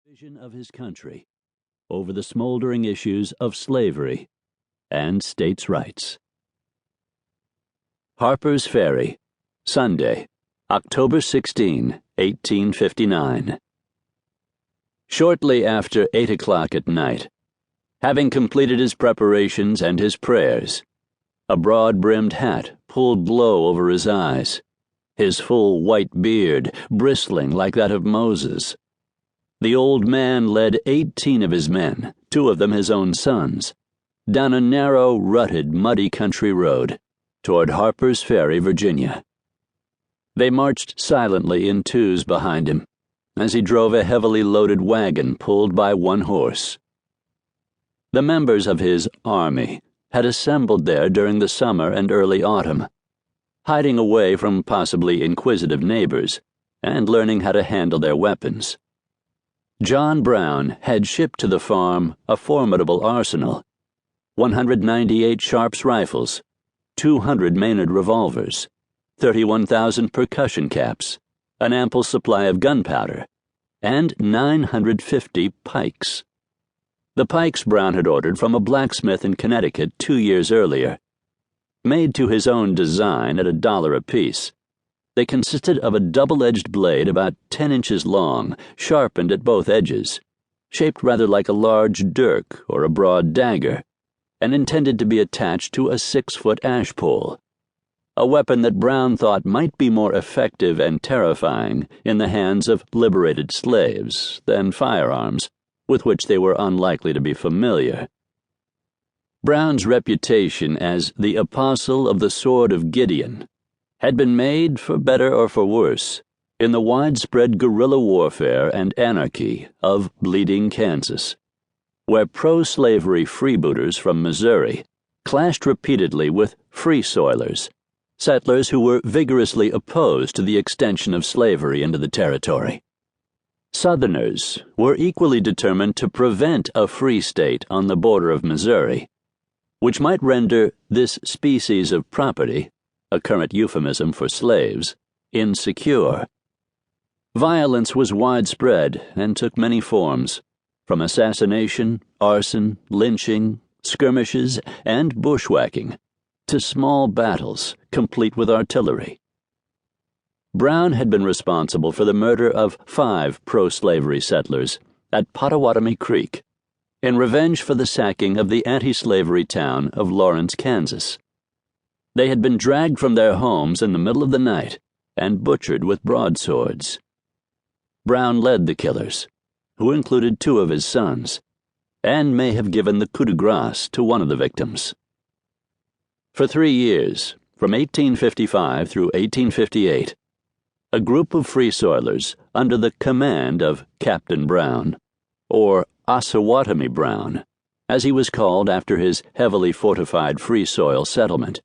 vision of his country over the smoldering issues of slavery and states' rights. Harper's Ferry, Sunday, October 16, 1859. Shortly after 8 o'clock at night, having completed his preparations and his prayers, a broad-brimmed hat pulled low over his eyes, his full white beard bristling like that of Moses, the old man led 18 of his men, 2 of them his own sons, down a narrow, rutted, muddy country road toward Harper's Ferry, Virginia. They marched silently in twos behind him as he drove a heavily loaded wagon pulled by one horse. The members of his army had assembled there during the summer and early autumn, hiding away from possibly inquisitive neighbors and learning how to handle their weapons. John Brown had shipped to the farm a formidable arsenal: 198 Sharps rifles, 200 Maynard revolvers, 31,000 percussion caps, an ample supply of gunpowder, and 950 pikes. The pikes Brown had ordered from a blacksmith in Connecticut 2 years earlier. Made to his own design at $1 apiece, they consisted of a double-edged blade about 10 inches long, sharpened at both edges, shaped rather like a large dirk or a broad dagger, and intended to be attached to a 6-foot ash pole, a weapon that Brown thought might be more effective and terrifying in the hands of liberated slaves than firearms with which they were unlikely to be familiar. Brown's reputation as the apostle of the sword of Gideon had been made, for better or for worse, in the widespread guerrilla warfare and anarchy of Bleeding, Kansas, where pro-slavery freebooters from Missouri clashed repeatedly with free soilers, settlers who were vigorously opposed to the extension of slavery into the territory. Southerners were equally determined to prevent a free state on the border of Missouri, which might render this species of property, a current euphemism for slaves, insecure. Violence was widespread and took many forms, from assassination, arson, lynching, skirmishes, and bushwhacking, to small battles complete with artillery. Brown had been responsible for the murder of 5 pro-slavery settlers at Pottawatomie Creek, in revenge for the sacking of the anti-slavery town of Lawrence, Kansas. They had been dragged from their homes in the middle of the night and butchered with broadswords. Brown led the killers, who included 2 of his sons, and may have given the coup de grace to one of the victims. For 3 years, from 1855 through 1858, a group of free soilers under the command of Captain Brown, or Osawatomie Brown, as he was called after his heavily fortified free soil settlement,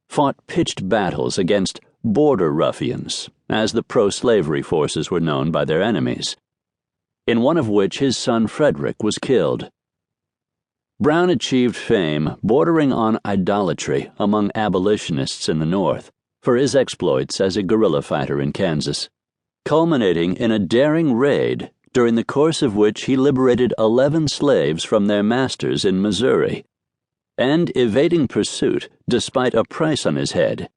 fought pitched battles against border ruffians, as the pro-slavery forces were known by their enemies, in one of which his son Frederick was killed. Brown achieved fame bordering on idolatry among abolitionists in the North for his exploits as a guerrilla fighter in Kansas, culminating in a daring raid during the course of which he liberated 11 slaves from their masters in Missouri, and, evading pursuit despite a price on his head,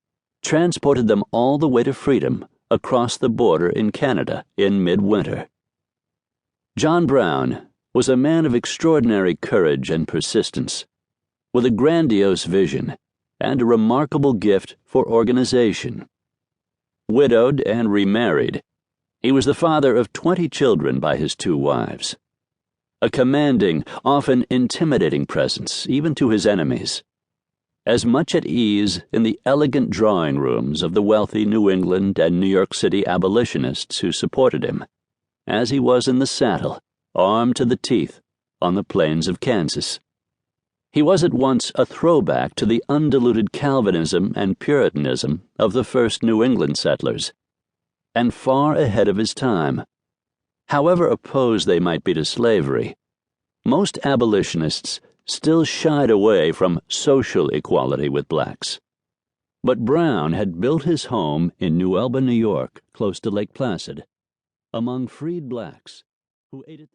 transported them all the way to freedom across the border in Canada in midwinter. John Brown was a man of extraordinary courage and persistence, with a grandiose vision and a remarkable gift for organization. Widowed and remarried, he was the father of 20 children by his 2 wives. A commanding, often intimidating presence, even to his enemies. As much at ease in the elegant drawing rooms of the wealthy New England and New York City abolitionists who supported him, as he was in the saddle, armed to the teeth, on the plains of Kansas. He was at once a throwback to the undiluted Calvinism and Puritanism of the first New England settlers, and far ahead of his time. However opposed they might be to slavery, most abolitionists still shied away from social equality with blacks. But Brown had built his home in New Elba, New York, close to Lake Placid, among freed blacks who ate at the